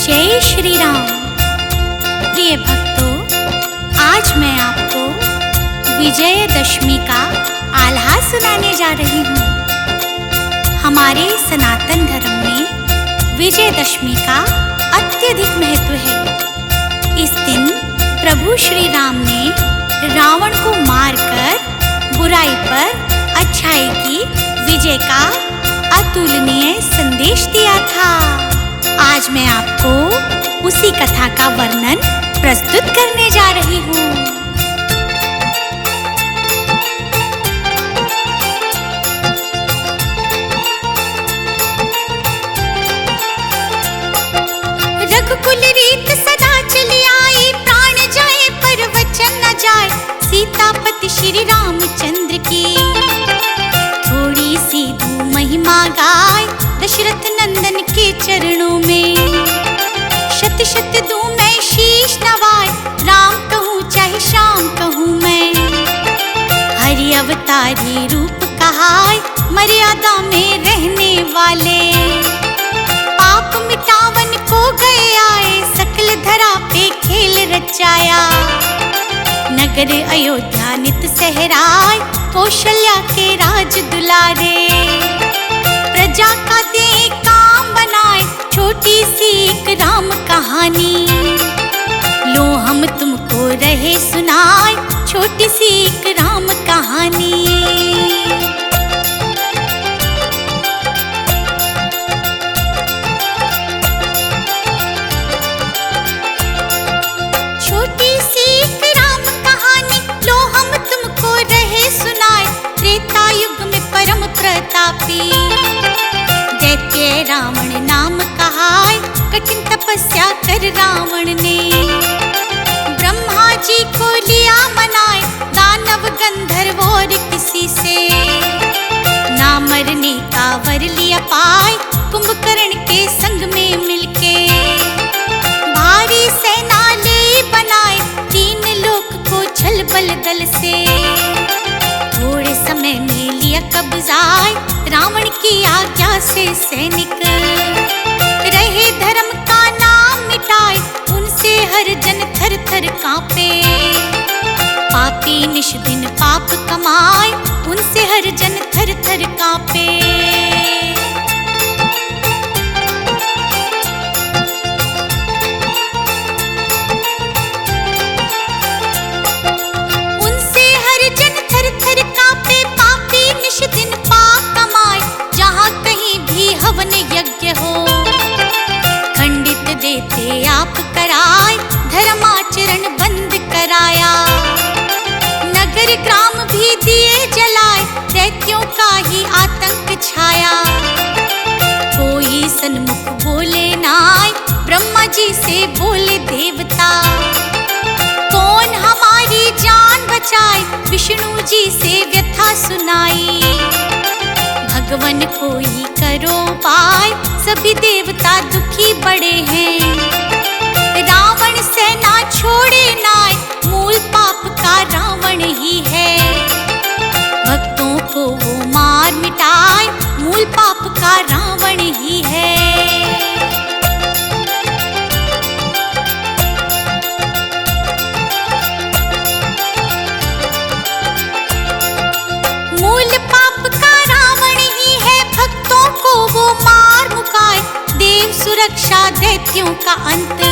जय श्री राम। प्रिय भक्तों, आज मैं आपको विजयदशमी का आल्हा सुनाने जा रही हूँ। हमारे सनातन धर्म में विजयदशमी का अत्यधिक महत्व है। इस दिन प्रभु श्री राम ने रावण को मारकर बुराई पर अच्छाई की विजय का अतुलनीय संदेश दिया था। आज मैं आपको उसी कथा का वर्णन प्रस्तुत करने जा रही हूँ। रघुकुल रीत सदा चली आई, प्राण जाए पर वचन न जाए। सीतापति श्री रामचंद्र की थोड़ी सी दू महिमा गाय, दशरथ नंदन के चरणों में शत शत दूं मैं शीश नवाए। राम कहूँ चाहे श्याम कहूँ मैं, हरि अवतारी रूप कहाय। मर्यादा में रहने वाले पाप मिटावन को गए आए। सकल धरा पे खेल रचाया, नगर अयोध्या नित सहराय। कौशल्या के राज दुलारे, प्रजा का दे काम बनाए। छोटी सी एक राम कहानी, लो हम तुमको रहे सुनाए। छोटी सी एक राम कहानी। छोटी सी एक राम कहानी, लो हम तुमको रहे सुनाए। त्रेता युग में परम प्रतापी दैत्य रावण नाम कहाय। कठिन तपस्या कर रावण ने ब्रह्मा जी को लिया मनाए। दानव गंधर्व और किसी से ना मरने का वर लिया पाए। कुंभकर्ण के संग में मिलके भारी सेना ले बनाए। तीन लोक को छल बल दल से थोड़े समय में लिया कब्जाए। रावण की आज्ञा से सैनिक रहे धर्म का नाम मिटाए। उनसे हर जन थर थर कांपे, पापी निश दिन पाप कमाए। उनसे हर जन थर थर कांपे। उनसे हर जन थर थर कांपे, पापी निश दिन पाप कमाए। जहाँ कहीं भी हवन यज्ञ हो, खंडित देते आप कराए। धर्माचरण बंद कराया, नगर ग्राम भी दिए जलाए। दैत्यों का ही आतंक छाया, कोई सन्मुख बोले नाय। ब्रह्मा जी से बोले देवता, कौन हमारी जान बचाए। विष्णु जी से व्यथा सुनाई, भगवन कोई करो पाय। सभी देवता दुखी बड़े हैं, रावण सेना छोड़े नाय। मूल पाप का रावण ही है, भक्तों को वो मार मिटाए। मूल पाप का रावण ही है। मूल पाप का रावण ही है, भक्तों को वो मार मुकाए। देव सुरक्षा दैत्यों का अंत,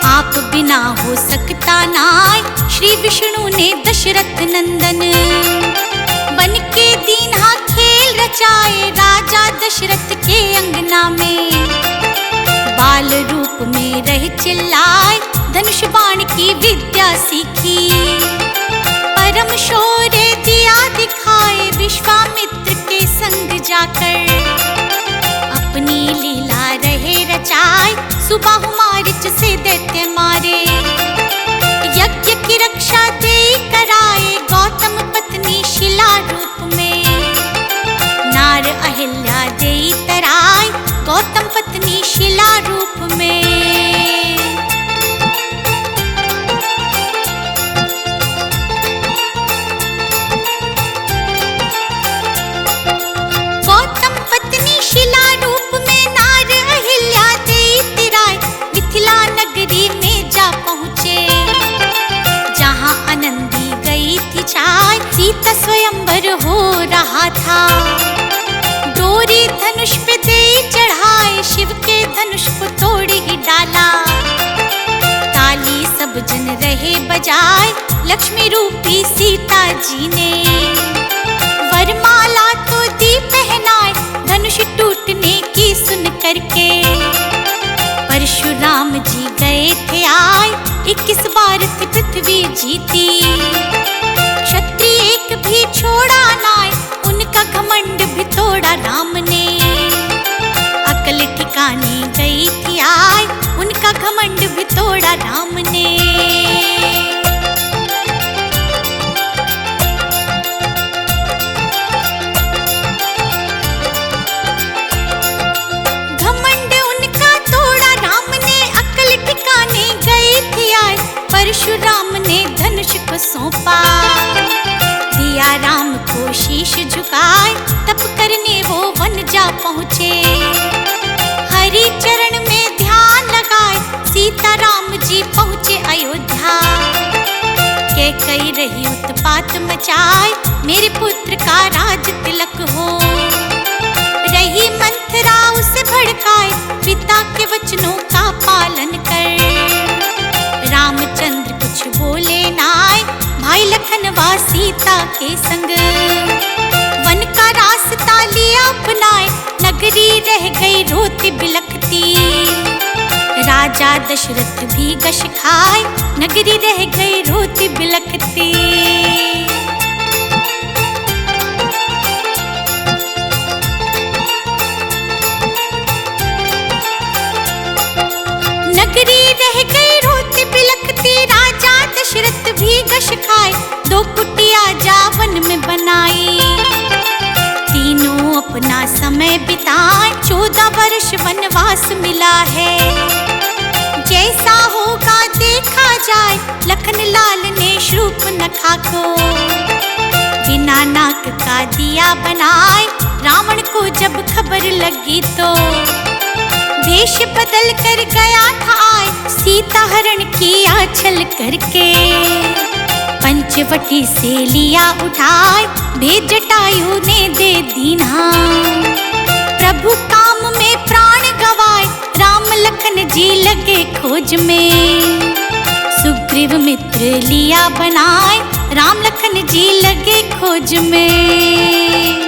आप बिना हो सकता नाय। श्री विष्णु ने दशरथ नंदन बन के दीन्हा खेल रचाए। राजा दशरथ के अंगना में बाल रूप में रह चिल्लाए। धनुष बाण की विद्या सीखी, परम शौर्य दिया दिखाए। विश्वामित्र के संग जाकर अपनी लीला रहे रचाए। सुबाहु मारीच से दैत्य मारे, यज्ञ की रक्षा दे कराए। गौतम पत्नी शिला रूप में नार अहिल्या दे तराए। गौतम पत्नी शिला रूप में। गौतम पत्नी शिला रूप में नार अहिल्या दे तिराए। लक्ष्मी रूपी सीता जी ने। वरमाला तो दी पहनाए धनुष टूटने की सुन करके। परशुराम जी गए थे आए 21 बार थी पृथ्वी जीती। क्षत्रिय एक भी छोड़ा नाय उनका घमंड भी तोड़ा राम ने। अकल ठिकाने गई थी आए उनका घमंड भी तोड़ा राम ने। घमंड उनका तोड़ा राम ने, अकल ठिकाने गई थी आए। परशुराम ने धनुष को सौंपा, दिया राम को शीश झुकाए। तप करने वो वन जा पहुँचे, हरि चरण में ध्यान लगाए। सीता राम जी पहुँचे अयोध्या, कैकेयी रही उत्पात मचाए। मेरे पुत्र का राज तिलक हो, रही मंथरा उसे भड़काए। पिता के वचनों का पालन कर, रामचंद्र कुछ बोले नाय। भाई लखन व सीता के संग वन का रास्ता लिया अपनाए। नगरी रह गई रोती बिलखती, राजा दशरथ भी गश खाए। नगरी रह गई रोती बिलखती। नगरी रह गई रोती बिलखती, राजा दशरथ भी गश खाए। 2 कुटिया जावन में बनाई, तीनों अपना समय बिताए। 14 वर्ष वनवास मिला है, जैसा होगा देखा जाए। लखन लाल ने शूर्पणखा को बिना नाक का दिया बनाए। रावण को जब खबर लगी तो वेश बदल कर गया था आए। सीता हरण किया छल करके, पंचवटी से लिया उठाए। भेद जटायु ने दे दीना, प्रभु काम में प्राण गवाए। राम लखन जी लगे खोज में, सुग्रीव मित्र लिया बनाए। राम लखन जी लगे खोज में।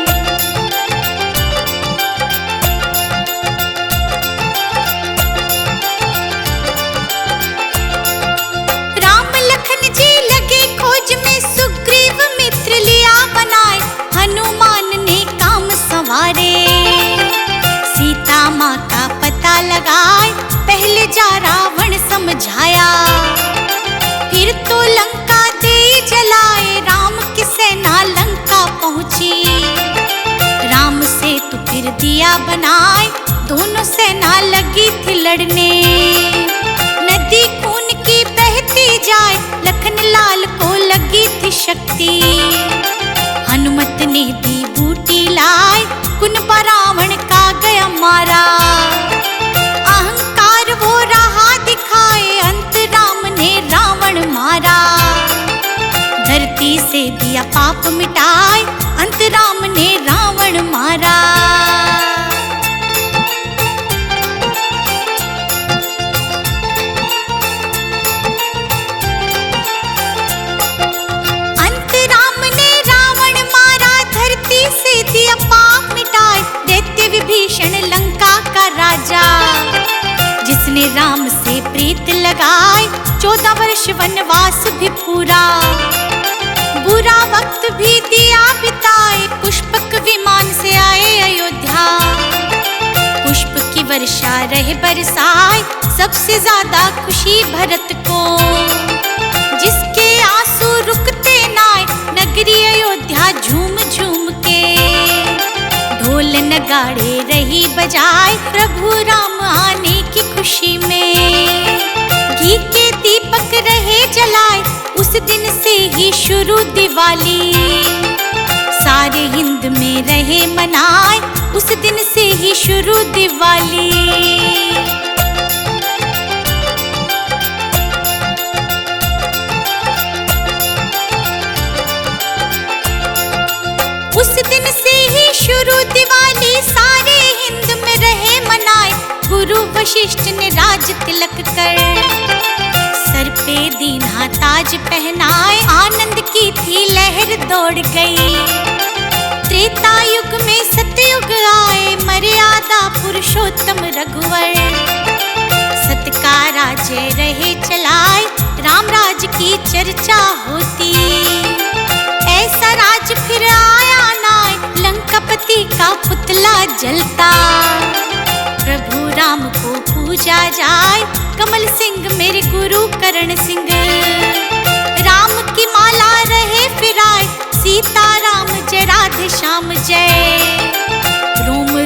राम लखन जी लगे खोज में, सुग्रीव मित्र लिया बनाए। हनुमान ने काम संवारे, सीता माँ का पता लगाए। पहले जा रावण समझाया, फिर तो लंका दे जलाए। राम की सेना लंका पहुँची, राम से तो फिर दिया बनाए। दोनों सेना लगी थी लड़ने, नदी खून की बहती जाए। लखन लाल को लगी थी शक्ति, हनुमत ने दी बूटी लाए। कुनबा रावण का गया मारा, अहंकार वो रहा दिखाए। अंत राम ने रावण मारा, धरती से दिया पाप मिटाए। अंत राम ने रावण मारा। अंत राम ने रावण मारा, धरती से दिया पाप मिटाए। दैत्य विभीषण लंका का राजा, जिसने राम से प्रीत लगाए। 14 वर्ष वनवास भी पूरा, बुरा वक्त भी दिया बिताए। पुष्पक विमान से आए अयोध्या, पुष्प की वर्षा रहे बरसाए। सबसे ज्यादा खुशी भरत को, जिसके आंसू रुकते नाय। नगरी अयोध्या झूम झूम के, ढोल नगाड़े रही बजाए। प्रभु राम आने की खुशी में, घी के दीपक रहे जलाए। उस दिन से ही शुरू दिवाली, सारे हिंद में रहे मनाए। उस दिन से ही शुरू दिवाली। उस दिन से ही शुरू दिवाली, सारे हिंद में रहे मनाए। गुरु वशिष्ठ ने राज तिलक कर सर पे दीन्हा ताज पहनाए, आनंद की थी लहर दौड़ गई। त्रेता युग में सतयुग आए, मर्यादा पुरुषोत्तम रघुवर। सत का राज्य रहे चलाए, राम राज की चर्चा होती। ऐसा राज फिर आया नाय, लंकापति का पुतला जलता। प्रभु राम को पूजा जाए, कमल सिंह मेरे गुरु करण सिंह। राम की माला रहे फिराए, सीता राम जय राधे श्याम जय।